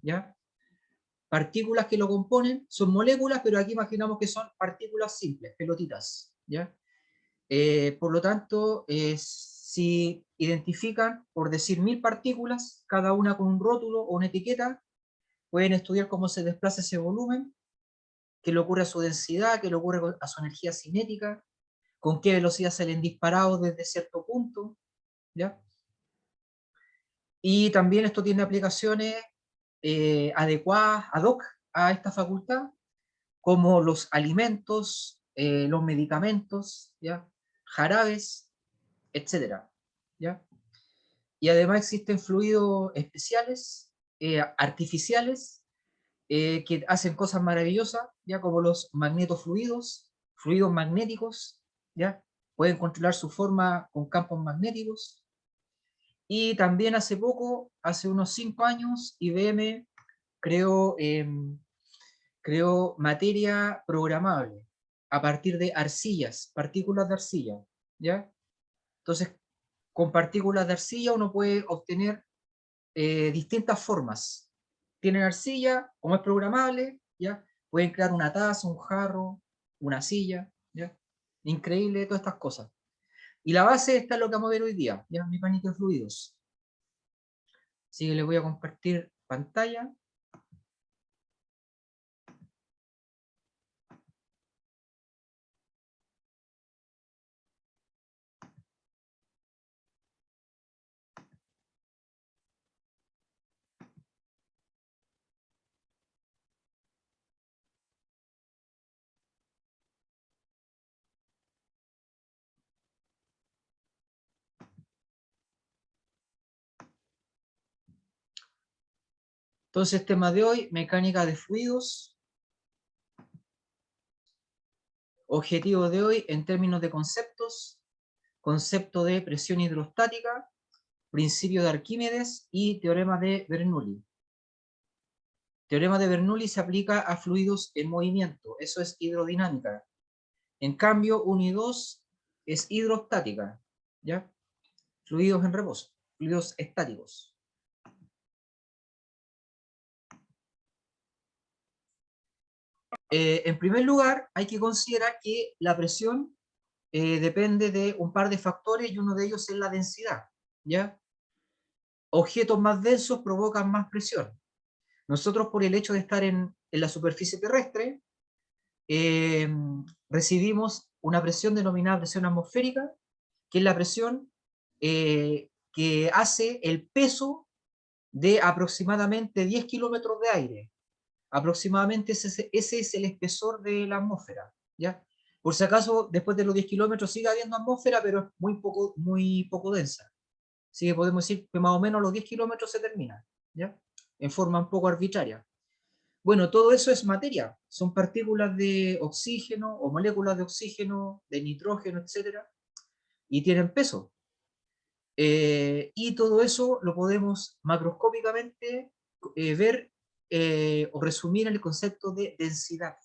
¿ya? Partículas que lo componen son moléculas, pero aquí imaginamos que son partículas simples, pelotitas, ¿ya? Por lo tanto, si identifican, por decir, 1000 partículas, cada una con un rótulo o una etiqueta, pueden estudiar cómo se desplaza ese volumen, qué le ocurre a su densidad, qué le ocurre a su energía cinética, con qué velocidad salen disparados desde cierto punto, ¿ya? Y también esto tiene aplicaciones adecuadas, ad hoc, a esta facultad, como los alimentos, los medicamentos, ¿ya? Jarabes, etcétera, ¿ya? Y además existen fluidos especiales, artificiales, que hacen cosas maravillosas, ya como los magnetofluidos, fluidos magnéticos, ya pueden controlar su forma con campos magnéticos. Y también hace poco, hace unos 5 años, IBM creó, creó materia programable a partir de arcillas, partículas de arcilla, ¿ya? Entonces, con partículas de arcilla uno puede obtener distintas formas. Tienen arcilla, como es programable, ¿ya? Pueden crear una taza, un jarro, una silla, ¿ya? Increíble todas estas cosas. Y la base está en lo que vamos a ver hoy día, ¿ya? Mecánica de fluidos. Así que les voy a compartir pantalla. Entonces, tema de hoy, mecánica de fluidos. Objetivo de hoy en términos de conceptos, concepto de presión hidrostática, principio de Arquímedes y teorema de Bernoulli. Teorema de Bernoulli se aplica a fluidos en movimiento, eso es hidrodinámica. En cambio, 1 y 2 es hidrostática, ¿ya? Fluidos en reposo, fluidos estáticos. En primer lugar, hay que considerar que la presión depende de un par de factores y uno de ellos es la densidad, ¿ya? Objetos más densos provocan más presión. Nosotros, por el hecho de estar en la superficie terrestre, eh, recibimos una presión denominada presión atmosférica, que es la presión que hace el peso de aproximadamente 10 kilómetros de aire. Aproximadamente ese es el espesor de la atmósfera, ¿ya? Por si acaso, después de los 10 kilómetros sigue habiendo atmósfera, pero es muy poco densa. Así que podemos decir que más o menos los 10 kilómetros se termina, ¿ya? En forma un poco arbitraria. Bueno, todo eso es materia, son partículas de oxígeno o moléculas de oxígeno, de nitrógeno, etcétera, y tienen peso. Y todo eso lo podemos macroscópicamente ver o resumir en el concepto de densidad.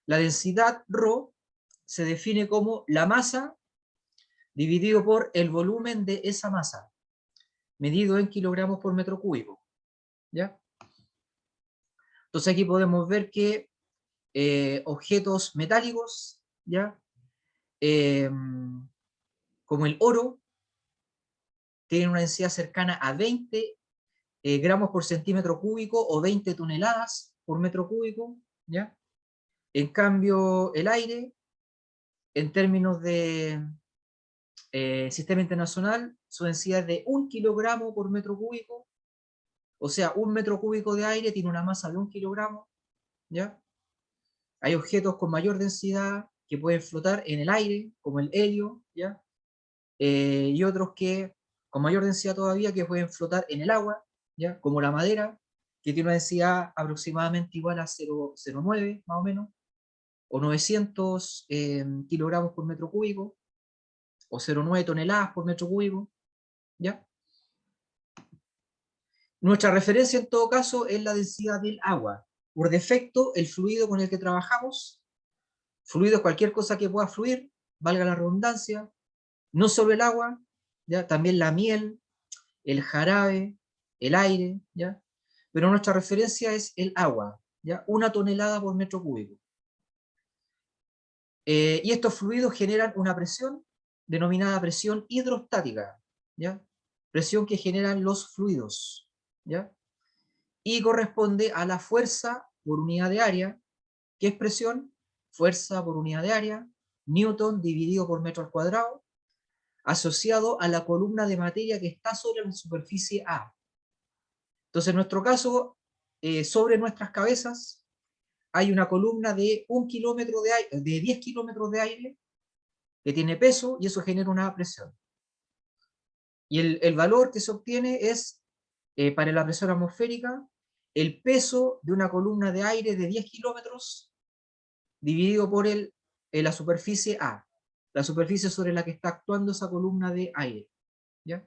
La densidad ρ se define como la masa dividido por el volumen de esa masa, medido en kilogramos por metro cúbico, ¿ya? Entonces aquí podemos ver que objetos metálicos, ¿ya? Eh, como el oro, tienen una densidad cercana a 20 gramos por centímetro cúbico o 20 toneladas por metro cúbico, ¿ya? En cambio, el aire, en términos de sistema internacional, su densidad es de 1 kilogramo por metro cúbico, o sea, 1 metro cúbico de aire tiene una masa de 1 kilogramo, ¿ya? Hay objetos con mayor densidad que pueden flotar en el aire, como el helio, ¿ya? Y otros que con mayor densidad todavía que pueden flotar en el agua, ¿ya? Como la madera, que tiene una densidad aproximadamente igual a 0,09 más o menos, o 900 kilogramos por metro cúbico, o 0,9 toneladas por metro cúbico, ¿ya? Nuestra referencia en todo caso es la densidad del agua. Por defecto, el fluido con el que trabajamos, fluido es cualquier cosa que pueda fluir, valga la redundancia, no solo el agua, ¿ya? También la miel, el jarabe, el aire, ¿ya? Pero nuestra referencia es el agua, ¿ya? 1 tonelada por metro cúbico. Y estos fluidos generan una presión denominada presión hidrostática, ¿ya? Presión que generan los fluidos, ¿ya? Y corresponde a la fuerza por unidad de área. ¿Qué es presión? Fuerza por unidad de área, Newton dividido por metro al cuadrado, asociado a la columna de materia que está sobre la superficie A. Entonces, en nuestro caso, sobre nuestras cabezas, hay una columna de 1 kilómetro de aire, de 10 kilómetros de aire, que tiene peso, y eso genera una presión. Y el valor que se obtiene es, para la presión atmosférica, el peso de una columna de aire de 10 kilómetros dividido por la superficie A, la superficie sobre la que está actuando esa columna de aire, ¿ya?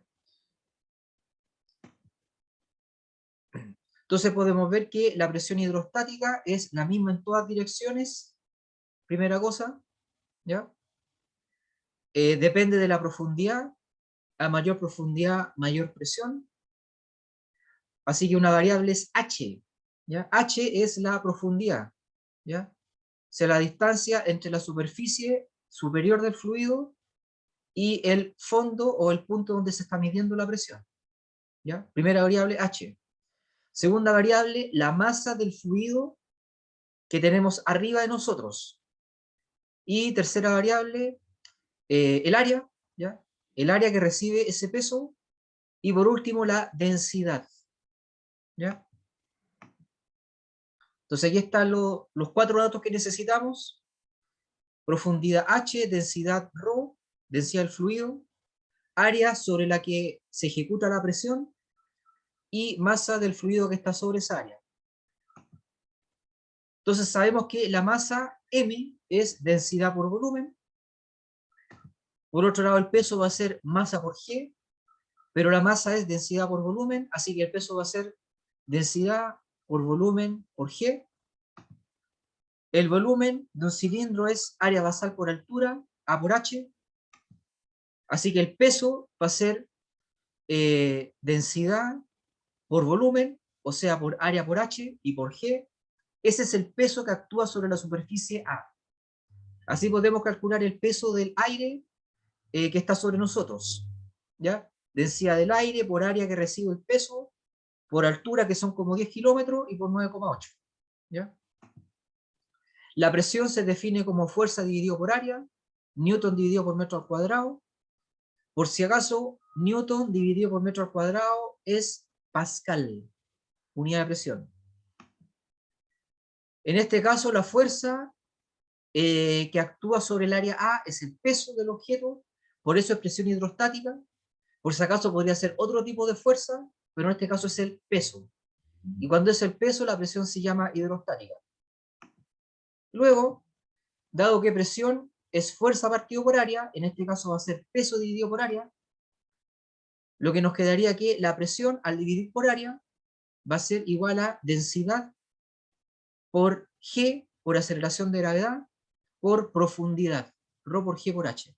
Entonces podemos ver que la presión hidrostática es la misma en todas direcciones, primera cosa, ¿ya? Depende de la profundidad, a mayor profundidad, mayor presión, así que una variable es h, ¿ya? H es la profundidad, ¿ya? O sea, la distancia entre la superficie superior del fluido y el fondo o el punto donde se está midiendo la presión, ¿ya? Primera variable, h. Segunda variable, la masa del fluido que tenemos arriba de nosotros. Y tercera variable, el área, ¿ya? El área que recibe ese peso. Y por último, la densidad, ¿ya? Entonces aquí están los 4 datos que necesitamos: profundidad h, densidad ρ, densidad del fluido, área sobre la que se ejecuta la presión y masa del fluido que está sobre esa área. Entonces sabemos que la masa m es densidad por volumen. Por otro lado, el peso va a ser masa por g, pero la masa es densidad por volumen, así que el peso va a ser densidad por volumen por g. El volumen de un cilindro es área basal por altura, A por H. Así que el peso va a ser densidad por volumen, o sea, por área por H y por G. Ese es el peso que actúa sobre la superficie A. Así podemos calcular el peso del aire que está sobre nosotros, ¿ya? Densidad del aire por área que recibe el peso, por altura, que son como 10 kilómetros, y por 9,8, ¿ya? La presión se define como fuerza dividido por área, Newton dividido por metro al cuadrado. Por si acaso, Newton dividido por metro al cuadrado es Pascal, unidad de presión. En este caso, la fuerza que actúa sobre el área A es el peso del objeto, por eso es presión hidrostática. Por si acaso podría ser otro tipo de fuerza, pero en este caso es el peso. Y cuando es el peso, la presión se llama hidrostática. Luego, dado que presión es fuerza partido por área, en este caso va a ser peso dividido por área, lo que nos quedaría que la presión al dividir por área va a ser igual a densidad por G, por aceleración de gravedad, por profundidad, ρ por G por H.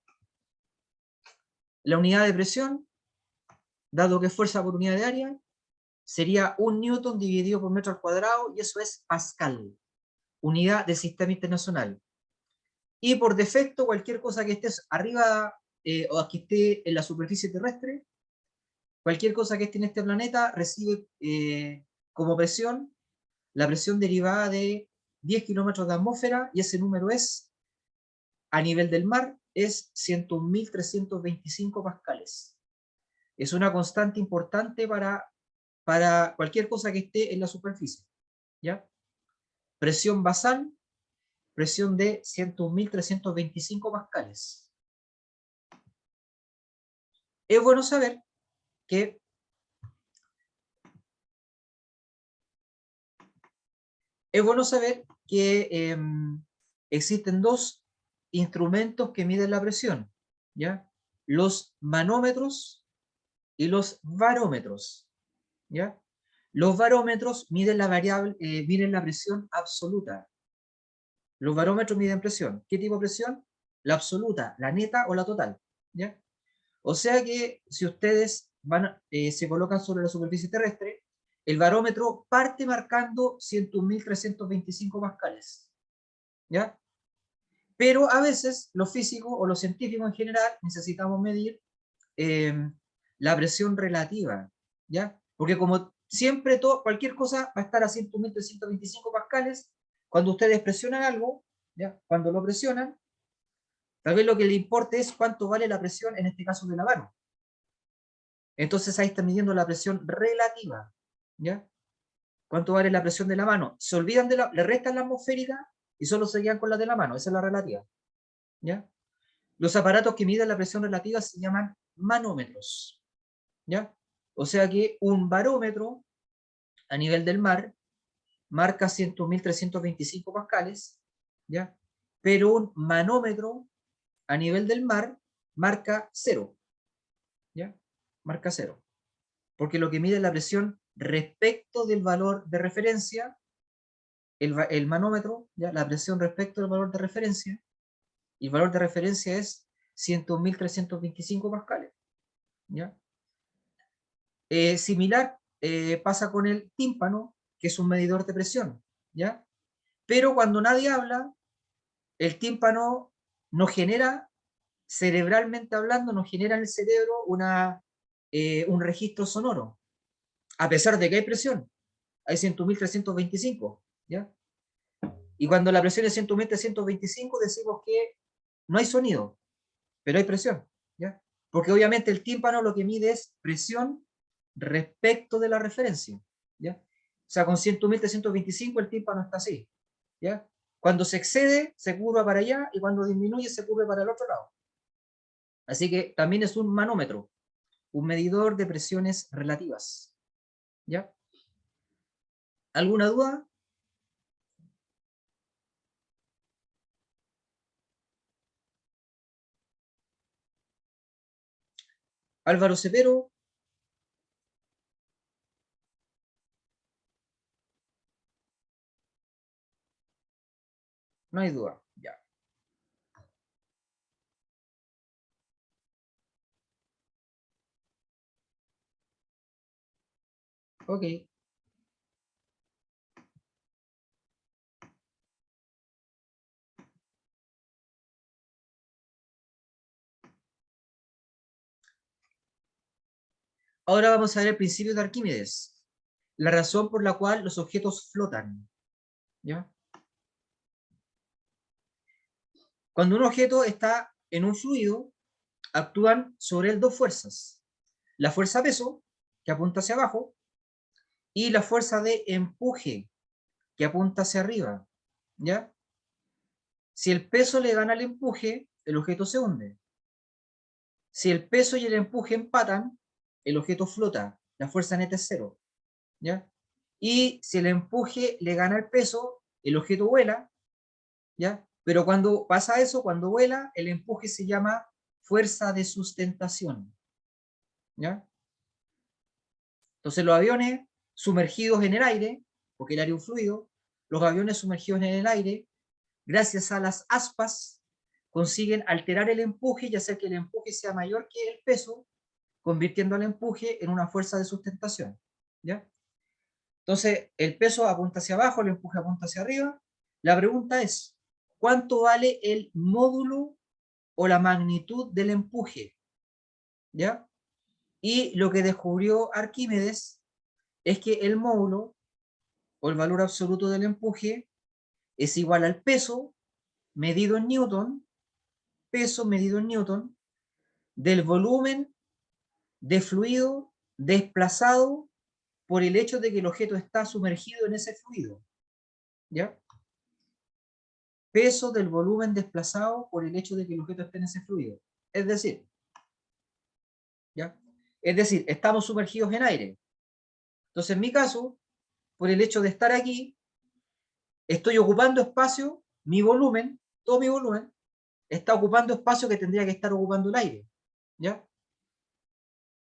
La unidad de presión, dado que es fuerza por unidad de área, sería 1 newton dividido por metro al cuadrado, y eso es Pascal, unidad del sistema internacional. Y por defecto, cualquier cosa que esté arriba o que esté en la superficie terrestre, cualquier cosa que esté en este planeta recibe como presión la presión derivada de 10 kilómetros de atmósfera, y ese número es, a nivel del mar, es 101.325 pascales. Es una constante importante para cualquier cosa que esté en la superficie, ¿ya? Presión basal, presión de 101.325 pascales. Es bueno saber que existen 2 instrumentos que miden la presión, ¿ya? Los manómetros y los barómetros, ¿ya? Los barómetros miden miden la presión absoluta. Los barómetros miden presión. ¿Qué tipo de presión? La absoluta, la neta o la total, ¿ya? O sea que si ustedes se colocan sobre la superficie terrestre, el barómetro parte marcando 101.325 pascales, ¿ya? Pero a veces los físicos o los científicos en general necesitamos medir eh, la presión relativa, ¿ya? Porque como siempre, cualquier cosa va a estar a 100.325 pascales, cuando ustedes presionan algo, ¿ya? Cuando lo presionan, tal vez lo que le importe es cuánto vale la presión, en este caso de la mano. Entonces ahí está midiendo la presión relativa, ¿ya? ¿Cuánto vale la presión de la mano? Se olvidan le restan la atmosférica y solo se quedan con la de la mano, esa es la relativa, ¿ya? Los aparatos que miden la presión relativa se llaman manómetros, ¿ya? O sea que un barómetro a nivel del mar marca 100.325 pascales, ¿ya? Pero un manómetro a nivel del mar marca 0, ¿ya? Marca 0. Porque lo que mide es la presión respecto del valor de referencia, el manómetro, ¿ya? La presión respecto del valor de referencia, y el valor de referencia es 100.325 pascales, ¿ya? Similar pasa con el tímpano, que es un medidor de presión, ¿ya? Pero cuando nadie habla, el tímpano nos genera, cerebralmente hablando, nos genera en el cerebro un registro sonoro, a pesar de que hay presión, hay 100.325, ¿ya? Y cuando la presión es 100.325 decimos que no hay sonido, pero hay presión, ¿ya? Porque obviamente el tímpano lo que mide es presión respecto de la referencia, ¿ya? O sea, con 100.325 el tímpano está así, ¿ya? Cuando se excede, se curva para allá, y cuando disminuye, se curva para el otro lado. Así que también es un manómetro, un medidor de presiones relativas, ¿ya? ¿Alguna duda? Álvaro Cepero, no hay duda, ya. Ok. Ahora vamos a ver el principio de Arquímedes, la razón por la cual los objetos flotan, ¿ya? Cuando un objeto está en un fluido, actúan sobre él dos fuerzas. La fuerza peso, que apunta hacia abajo, y la fuerza de empuje, que apunta hacia arriba, ¿ya? Si el peso le gana al empuje, el objeto se hunde. Si el peso y el empuje empatan, el objeto flota, la fuerza neta es cero, ¿ya? Y si el empuje le gana al peso, el objeto vuela, ¿ya? Pero cuando pasa eso, cuando vuela, el empuje se llama fuerza de sustentación, ¿ya? Entonces los aviones sumergidos en el aire, porque el aire es un fluido, los aviones sumergidos en el aire, gracias a las aspas, consiguen alterar el empuje y hacer que el empuje sea mayor que el peso, convirtiendo el empuje en una fuerza de sustentación, ¿ya? Entonces, el peso apunta hacia abajo, el empuje apunta hacia arriba. La pregunta es, ¿cuánto vale el módulo o la magnitud del empuje? ¿Ya? Y lo que descubrió Arquímedes es que el módulo o el valor absoluto del empuje es igual al peso medido en Newton, peso medido en Newton, del volumen de fluido desplazado por el hecho de que el objeto está sumergido en ese fluido, ¿ya? Peso del volumen desplazado por el hecho de que el objeto esté en ese fluido. Es decir, ¿ya? Es decir, estamos sumergidos en aire. Entonces, en mi caso, por el hecho de estar aquí, estoy ocupando espacio, mi volumen, todo mi volumen, está ocupando espacio que tendría que estar ocupando el aire, ¿ya?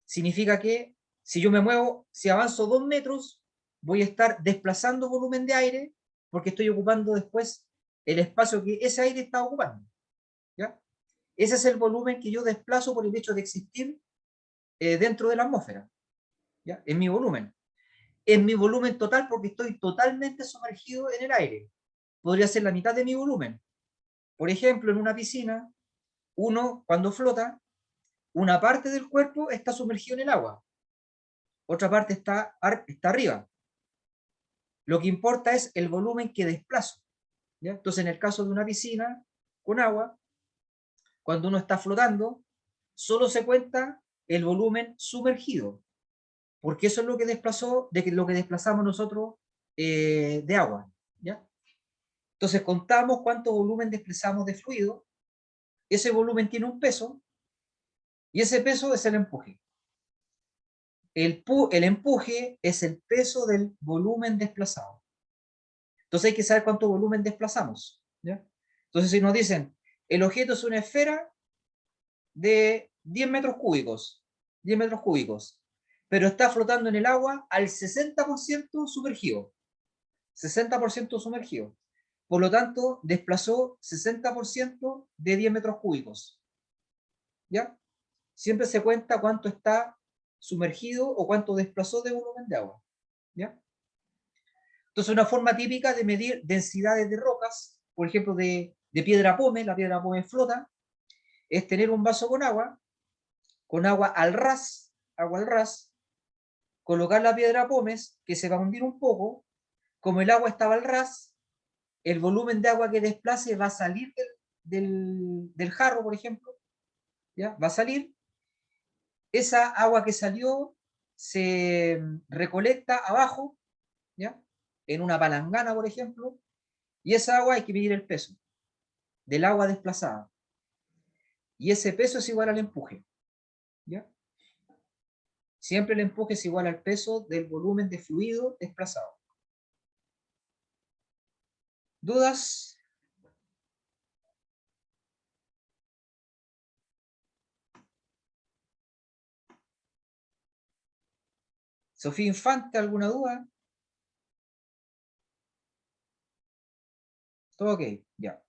Significa que si yo me muevo, si avanzo 2 metros, voy a estar desplazando volumen de aire porque estoy ocupando después el espacio que ese aire está ocupando, ¿ya? Ese es el volumen que yo desplazo por el hecho de existir dentro de la atmósfera, ¿ya? En mi volumen. En mi volumen total, porque estoy totalmente sumergido en el aire. Podría ser la mitad de mi volumen. Por ejemplo, en una piscina, uno cuando flota, una parte del cuerpo está sumergido en el agua, otra parte está arriba. Lo que importa es el volumen que desplazo, ¿ya? Entonces, en el caso de una piscina con agua, cuando uno está flotando, solo se cuenta el volumen sumergido, porque eso es lo que desplazó, lo que desplazamos nosotros de agua, ¿ya? Entonces contamos cuánto volumen desplazamos de fluido, ese volumen tiene un peso, y ese peso es el empuje. El empuje es el peso del volumen desplazado. Entonces hay que saber cuánto volumen desplazamos, ¿ya? Entonces si nos dicen, el objeto es una esfera de 10 metros cúbicos, 10 metros cúbicos, pero está flotando en el agua al 60% sumergido. 60% sumergido. Por lo tanto, desplazó 60% de 10 metros cúbicos. ¿Ya? Siempre se cuenta cuánto está sumergido o cuánto desplazó de volumen de agua. ¿Ya? Entonces, una forma típica de medir densidades de rocas, por ejemplo, de piedra pómez, la piedra pómez flota, es tener un vaso con agua al ras, colocar la piedra pómez, que se va a hundir un poco, como el agua estaba al ras, el volumen de agua que desplace va a salir del jarro, por ejemplo, ¿ya? Va a salir, esa agua que salió se recolecta abajo, ¿ya? En una palangana, por ejemplo, y esa agua hay que medir el peso del agua desplazada. Y ese peso es igual al empuje, ¿ya? Siempre el empuje es igual al peso del volumen de fluido desplazado. ¿Dudas? Sofía Infante, ¿alguna duda? Todo ok, ya.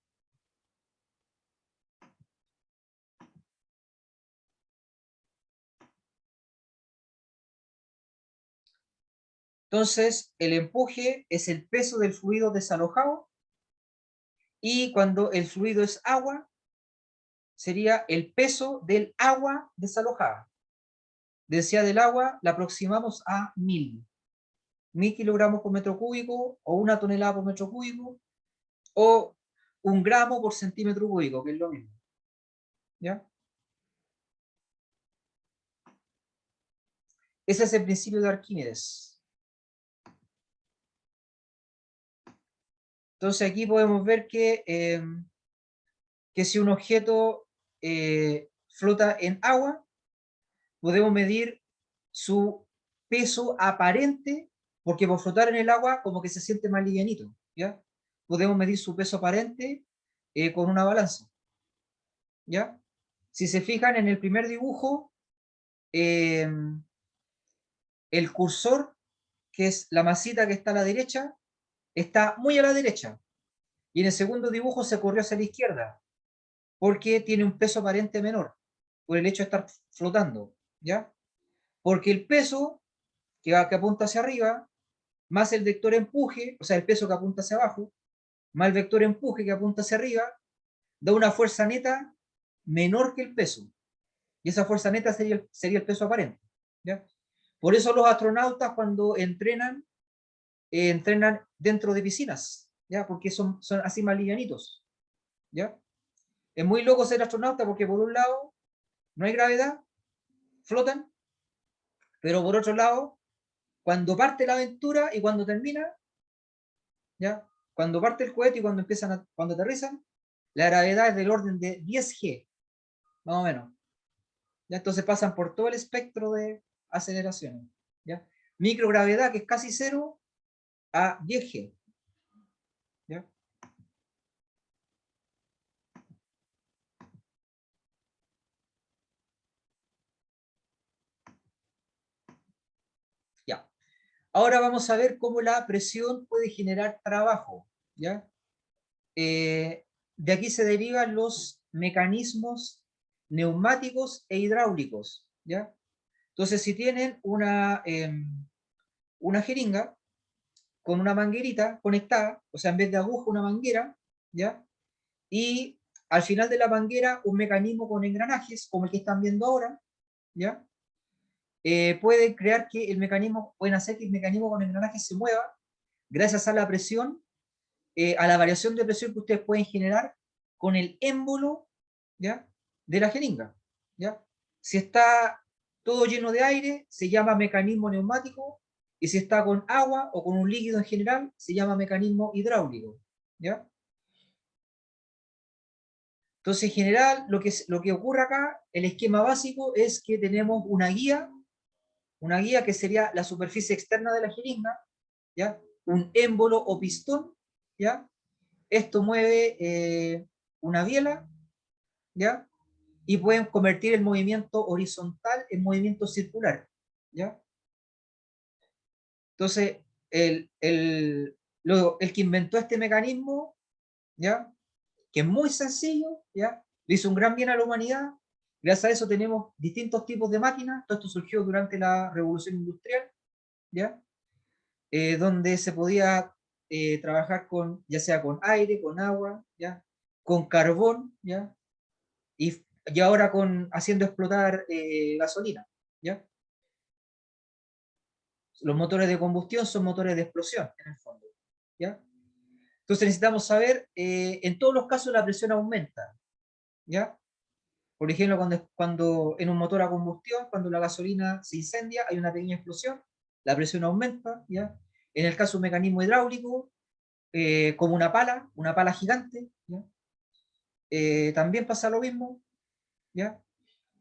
Entonces, el empuje es el peso del fluido desalojado, y cuando el fluido es agua, sería el peso del agua desalojada. Densidad del agua la aproximamos a 1000 kilogramos por metro cúbico, o 1 tonelada por metro cúbico, o 1 gramo por centímetro cúbico, que es lo mismo. ¿Ya? Ese es el principio de Arquímedes. Entonces aquí podemos ver que si un objeto flota en agua, podemos medir su peso aparente, porque por flotar en el agua como que se siente más livianito, ¿ya? Podemos medir su peso aparente con una balanza, ¿ya? Si se fijan en el primer dibujo, eh, el cursor, que es la masita que está a la derecha, está muy a la derecha, y en el segundo dibujo se corrió hacia la izquierda, porque tiene un peso aparente menor, por el hecho de estar flotando, ¿ya? Porque el peso que apunta hacia arriba, más el vector empuje, o sea, el peso que apunta hacia abajo, más el vector empuje que apunta hacia arriba, da una fuerza neta menor que el peso. Y esa fuerza neta sería el peso aparente, ¿ya? Por eso los astronautas cuando entrenan dentro de piscinas, ¿ya? Porque son así más livianitos, ¿ya? Es muy loco ser astronauta porque por un lado no hay gravedad, flotan, pero por otro lado, cuando parte la aventura y cuando termina, ¿ya? Cuando parte el cohete y cuando aterrizan, la gravedad es del orden de 10G, más o menos. ¿Ya? Entonces pasan por todo el espectro de aceleraciones, ¿ya? Microgravedad, que es casi cero, a 10G, ¿ya? Ya. Ahora vamos a ver cómo la presión puede generar trabajo, ¿ya? De aquí se derivan los mecanismos neumáticos e hidráulicos, ¿ya? Entonces, si tienen una jeringa con una manguerita conectada, o sea, en vez de aguja, una manguera, ¿ya? Y al final de la manguera, un mecanismo con engranajes, como el que están viendo ahora, ¿ya? Pueden crear que el mecanismo, pueden hacer que el mecanismo con engranajes se mueva gracias a la presión, a la variación de presión que ustedes pueden generar con el émbolo, ¿ya? De la jeringa, ¿ya? Si está todo lleno de aire, se llama mecanismo neumático, y si está con agua o con un líquido en general, se llama mecanismo hidráulico, ¿ya? Entonces, en general, lo que ocurre acá, el esquema básico es que tenemos una guía que sería la superficie externa de la jeringa, ¿ya? Un émbolo o pistón, ¿ya? Esto mueve una biela, ¿ya? Y pueden convertir el movimiento horizontal en movimiento circular, ¿ya? Entonces, el que inventó este mecanismo, ¿ya? Que es muy sencillo, ¿ya? Le hizo un gran bien a la humanidad. Gracias a eso tenemos distintos tipos de máquinas. Todo esto surgió durante la Revolución Industrial, ¿ya? Donde se podía trabajar con, ya sea con aire, con agua, ¿ya? Con carbón, ¿ya? Y ahora haciendo explotar gasolina, ¿ya? Los motores de combustión son motores de explosión, en el fondo, ¿ya? Entonces necesitamos saber, en todos los casos la presión aumenta, ¿ya? Por ejemplo, cuando en un motor a combustión, cuando la gasolina se incendia, hay una pequeña explosión, la presión aumenta, ¿ya? En el caso de un mecanismo hidráulico, como una pala gigante, ¿ya? También pasa lo mismo, ¿ya?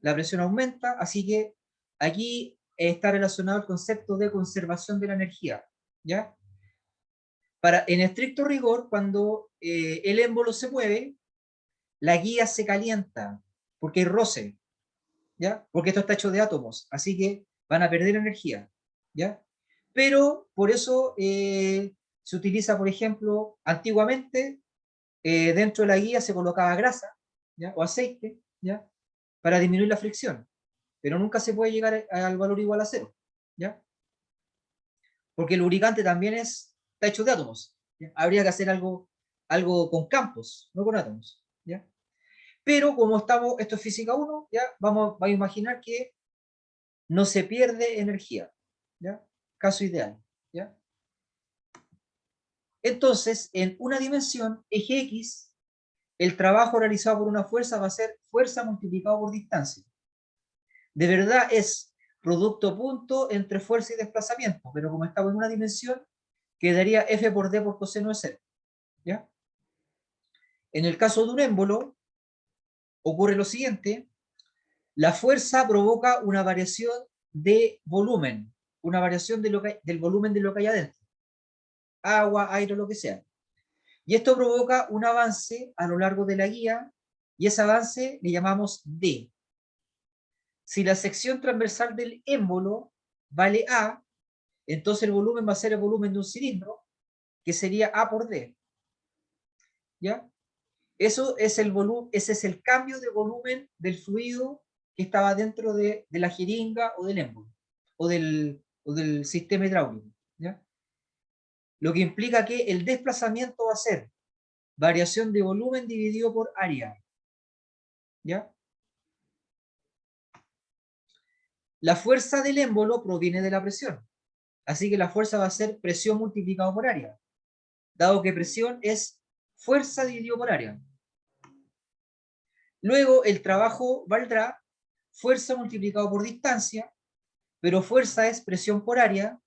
La presión aumenta, así que aquí está relacionado el concepto de conservación de la energía, ¿ya? En estricto rigor, cuando el émbolo se mueve, la guía se calienta, porque hay roce, ¿ya? Porque esto está hecho de átomos, así que van a perder energía, ¿ya? Pero por eso se utiliza, por ejemplo, antiguamente dentro de la guía se colocaba grasa, ¿ya? O aceite, ¿ya? Para disminuir la fricción, pero nunca se puede llegar al valor igual a cero, ¿ya? Porque el lubricante también está hecho de átomos, ¿ya? Habría que hacer algo con campos, no con átomos, ¿ya? Pero como esto es física 1, ¿ya? Vamos a imaginar que no se pierde energía, ¿ya? Caso ideal, ¿ya? Entonces, en una dimensión, eje X, el trabajo realizado por una fuerza va a ser fuerza multiplicado por distancia. De verdad es producto punto entre fuerza y desplazamiento, pero como estamos en una dimensión, quedaría F por D por coseno de cero, ¿ya? En el caso de un émbolo, ocurre lo siguiente: la fuerza provoca una variación de volumen, una variación del volumen de lo que hay adentro, agua, aire, lo que sea. Y esto provoca un avance a lo largo de la guía, y ese avance le llamamos D. Si la sección transversal del émbolo vale A, entonces el volumen va a ser el volumen de un cilindro, que sería A por D, ¿ya? Ese es el cambio de volumen del fluido que estaba dentro de la jeringa o del émbolo, o del sistema hidráulico, ¿ya? Lo que implica que el desplazamiento va a ser variación de volumen dividido por área, ¿ya? La fuerza del émbolo proviene de la presión, así que la fuerza va a ser presión multiplicado por área, dado que presión es fuerza dividido por área. Luego el trabajo valdrá fuerza multiplicado por distancia, pero fuerza es presión por área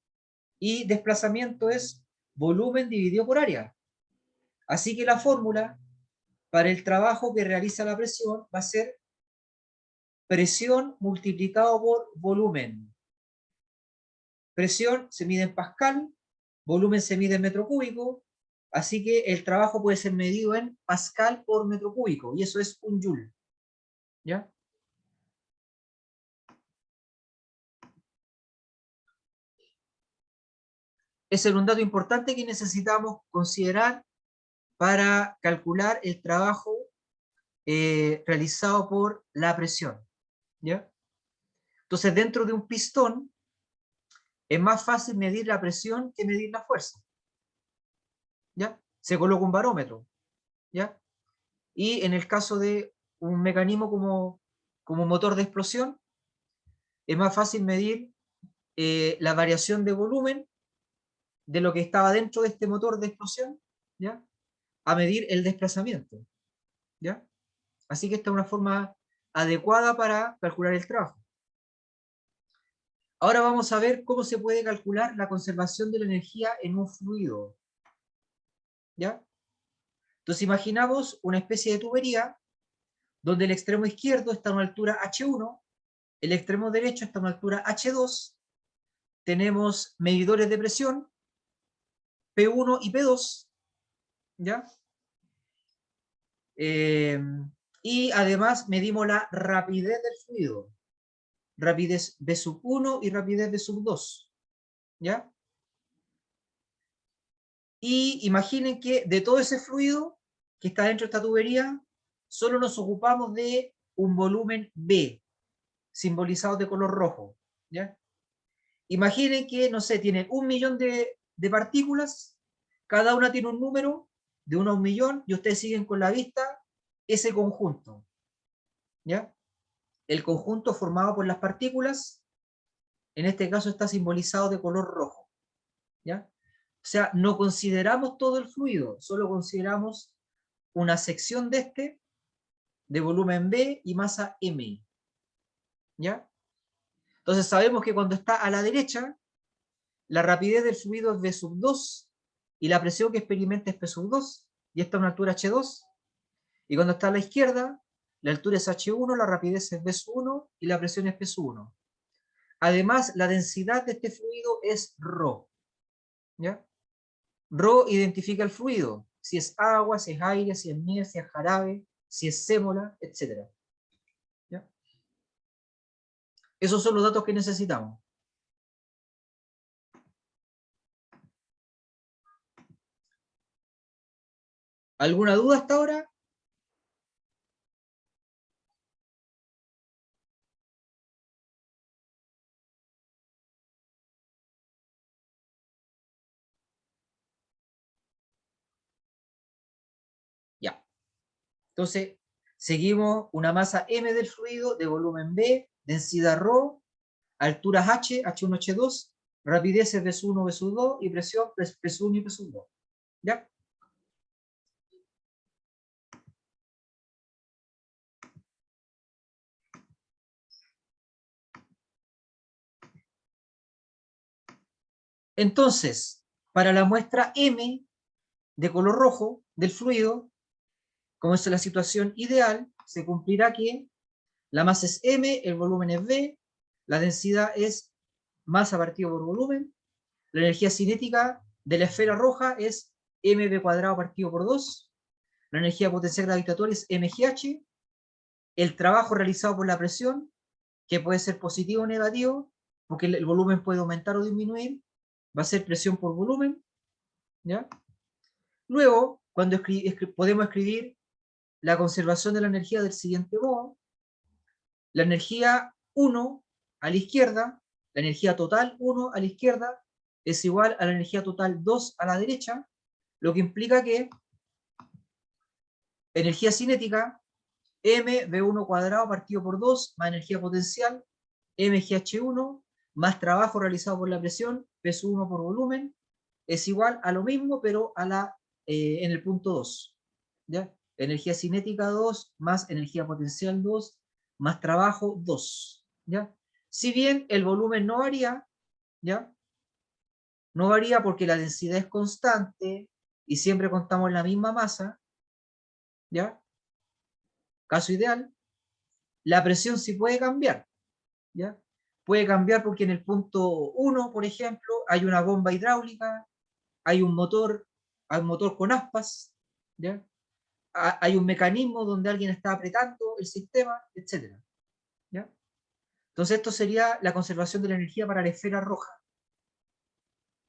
y desplazamiento es volumen dividido por área. Así que la fórmula para el trabajo que realiza la presión va a ser presión multiplicado por volumen. Presión se mide en pascal, volumen se mide en metro cúbico, así que el trabajo puede ser medido en pascal por metro cúbico, y eso es un joule, ¿ya? Ese es un dato importante que necesitamos considerar para calcular el trabajo realizado por la presión, ¿ya? Entonces, dentro de un pistón, es más fácil medir la presión que medir la fuerza. ¿Ya? Se coloca un barómetro. ¿Ya? Y en el caso de un mecanismo como motor de explosión, es más fácil medir la variación de volumen de lo que estaba dentro de este motor de explosión, ¿ya? A medir el desplazamiento. ¿Ya? Así que esta es una forma adecuada para calcular el trabajo. Ahora vamos a ver cómo se puede calcular la conservación de la energía en un fluido. ¿Ya? Entonces imaginamos una especie de tubería donde el extremo izquierdo está a una altura H1, el extremo derecho está a una altura H2, tenemos medidores de presión, P1 y P2, ¿ya? Y además medimos la rapidez del fluido, rapidez V sub 1 y rapidez V sub 2, ¿ya? Y imaginen que de todo ese fluido que está dentro de esta tubería, solo nos ocupamos de un volumen B, simbolizado de color rojo, ¿ya? Imaginen que, no sé, tienen 1.000.000 de partículas, cada una tiene un número de 1 a 1.000.000, y ustedes siguen con la vista ese conjunto, ¿ya? El conjunto formado por las partículas, en este caso está simbolizado de color rojo, ¿ya? O sea, no consideramos todo el fluido, solo consideramos una sección de este, de volumen B y masa M, ¿ya? Entonces sabemos que cuando está a la derecha, la rapidez del fluido es V sub 2, y la presión que experimenta es P sub 2, y está a una altura H2, y cuando está a la izquierda, la altura es H1, la rapidez es V sub 1, y la presión es P sub 1. Además, la densidad de este fluido es ρ, ¿ya? Rho identifica el fluido, si es agua, si es aire, si es miel, si es jarabe, si es sémola, etc. ¿Ya? Esos son los datos que necesitamos. ¿Alguna duda hasta ahora? Ya. Entonces, seguimos una masa M del fluido de volumen B, densidad ρ, alturas H, H1, H2, rapidez V sub 1, V sub 2 y presión P sub 1 y P sub 2. ¿Ya? Entonces, para la muestra M de color rojo del fluido, como es la situación ideal, se cumplirá que la masa es M, el volumen es V, la densidad es masa partido por volumen, la energía cinética de la esfera roja es mv cuadrado partido por 2, la energía potencial gravitatoria es mgh, el trabajo realizado por la presión, que puede ser positivo o negativo, porque el volumen puede aumentar o disminuir, va a ser presión por volumen, ¿ya? Luego, cuando podemos escribir la conservación de la energía del siguiente modo: la energía 1 a la izquierda, la energía total 1 a la izquierda, es igual a la energía total 2 a la derecha, lo que implica que energía cinética, mv1 cuadrado partido por 2, más energía potencial, mgh1, más trabajo realizado por la presión, P1 por volumen, es igual a lo mismo, pero en el punto 2. ¿Ya? Energía cinética 2, más energía potencial 2, más trabajo 2. ¿Ya? Si bien el volumen no varía, ¿ya? No varía porque la densidad es constante y siempre contamos la misma masa, ¿ya? Caso ideal, la presión sí puede cambiar, ¿ya? Puede cambiar porque en el punto 1, por ejemplo, hay una bomba hidráulica, hay un motor con aspas, ¿ya? Hay un mecanismo donde alguien está apretando el sistema, etc. ¿Ya? Entonces esto sería la conservación de la energía para la esfera roja.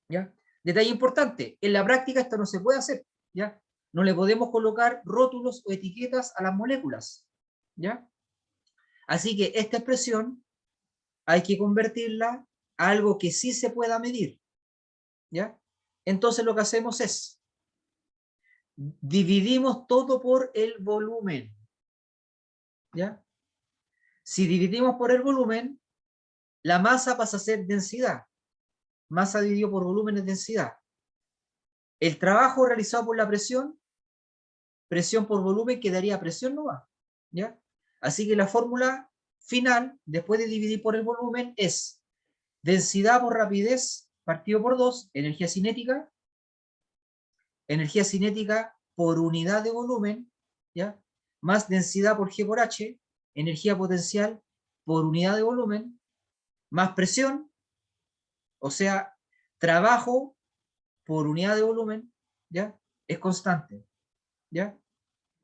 ¿Ya? Detalle importante, en la práctica esto no se puede hacer, ¿ya? No le podemos colocar rótulos o etiquetas a las moléculas, ¿ya? Así que esta expresión hay que convertirla a algo que sí se pueda medir, ¿ya? Entonces lo que hacemos es, dividimos todo por el volumen, ¿ya? Si dividimos por el volumen, la masa pasa a ser densidad. Masa dividido por volumen es densidad. El trabajo realizado por la presión, presión por volumen, quedaría presión nomás, ¿ya? Así que la fórmula final, después de dividir por el volumen, es densidad por rapidez partido por 2, energía cinética por unidad de volumen, ¿ya? Más densidad por G por H, energía potencial por unidad de volumen, más presión, o sea, trabajo por unidad de volumen, ¿ya? Es constante, ¿ya?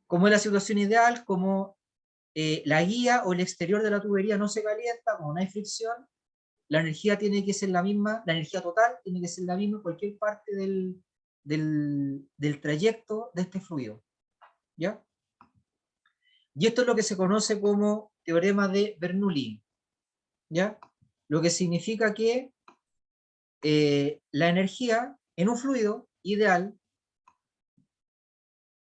Como es la situación ideal, como la guía o el exterior de la tubería no se calienta, como no hay fricción, la energía tiene que ser la misma, la energía total tiene que ser la misma en cualquier parte del trayecto de este fluido, ¿ya? Y esto es lo que se conoce como teorema de Bernoulli, ¿ya? Lo que significa que la energía en un fluido ideal,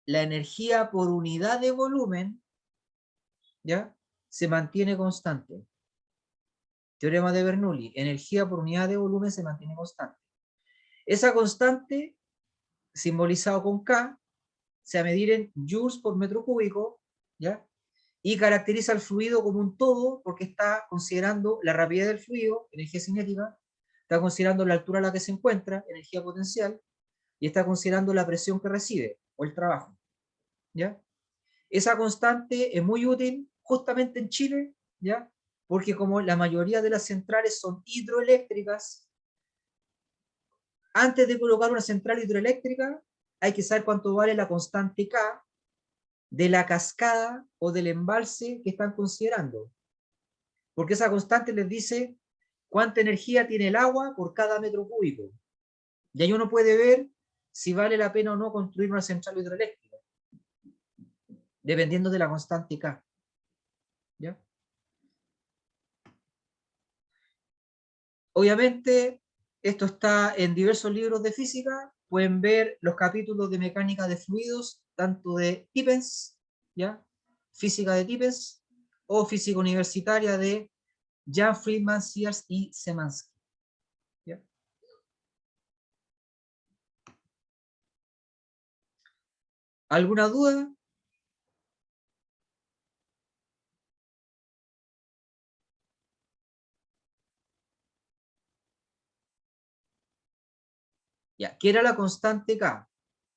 la energía por unidad de volumen, ¿ya? Se mantiene constante. Teorema de Bernoulli, energía por unidad de volumen se mantiene constante. Esa constante, simbolizado con K, se va a medir en joules por metro cúbico, ¿ya? Y caracteriza el fluido como un todo porque está considerando la rapidez del fluido, energía cinética, está considerando la altura a la que se encuentra, energía potencial, y está considerando la presión que recibe o el trabajo, ¿ya? Esa constante es muy útil justamente en Chile, ¿ya? Porque como la mayoría de las centrales son hidroeléctricas, antes de colocar una central hidroeléctrica hay que saber cuánto vale la constante K de la cascada o del embalse que están considerando. Porque esa constante les dice cuánta energía tiene el agua por cada metro cúbico. Y ahí uno puede ver si vale la pena o no construir una central hidroeléctrica, dependiendo de la constante K, ¿ya? Obviamente, esto está en diversos libros de física. Pueden ver los capítulos de mecánica de fluidos, tanto de Tippens, ¿ya? Física de Tippens, o física universitaria de Jan Friedman, Sears y Semansky, ¿ya? ¿Alguna duda? Ya, ¿qué era la constante K?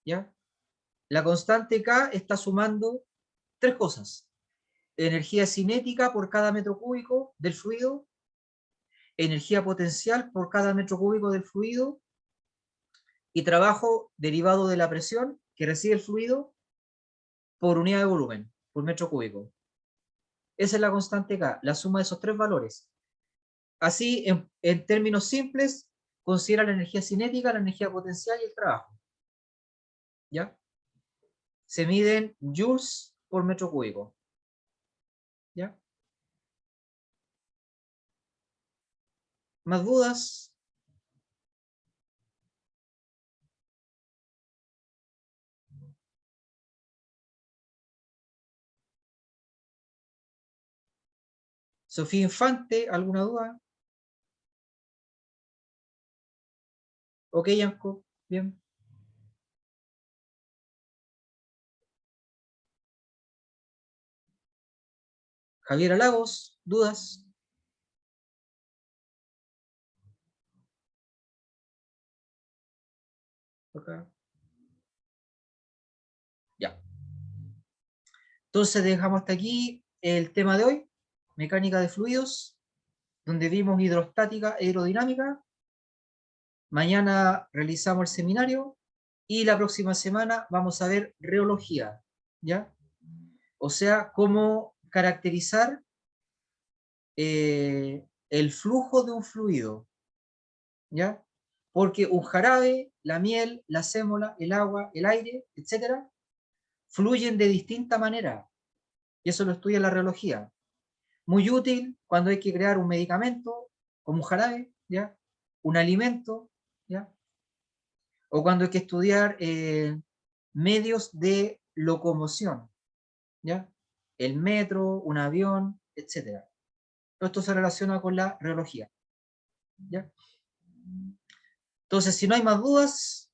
¿Ya? La constante K está sumando tres cosas: energía cinética por cada metro cúbico del fluido, energía potencial por cada metro cúbico del fluido y trabajo derivado de la presión que recibe el fluido por unidad de volumen, por metro cúbico. Esa es la constante K, la suma de esos tres valores. Así, en términos simples, considera la energía cinética, la energía potencial y el trabajo, ¿ya? Se miden joules por metro cúbico, ¿ya? ¿Más dudas? Sofía Infante, ¿alguna duda? Ok, Yanko, bien. Javier Lagos, ¿dudas? Acá. Ya. Entonces dejamos hasta aquí el tema de hoy, mecánica de fluidos, donde vimos hidrostática e aerodinámica. Mañana realizamos el seminario y la próxima semana vamos a ver reología, ¿ya? O sea, cómo caracterizar el flujo de un fluido, ¿ya? Porque un jarabe, la miel, la sémola, el agua, el aire, etcétera, fluyen de distinta manera, y eso lo estudia la reología. muy útil cuando hay que crear un medicamento, como un jarabe, ¿ya? Un alimento, ¿ya? O cuando hay que estudiar medios de locomoción, ¿ya? El metro, un avión, etc. Todo esto se relaciona con la reología, ¿ya? Entonces, si no hay más dudas,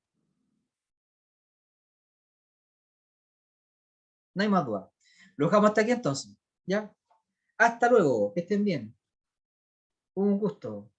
no hay más dudas. Lo dejamos hasta aquí entonces, ¿ya? Hasta luego, que estén bien. Un gusto.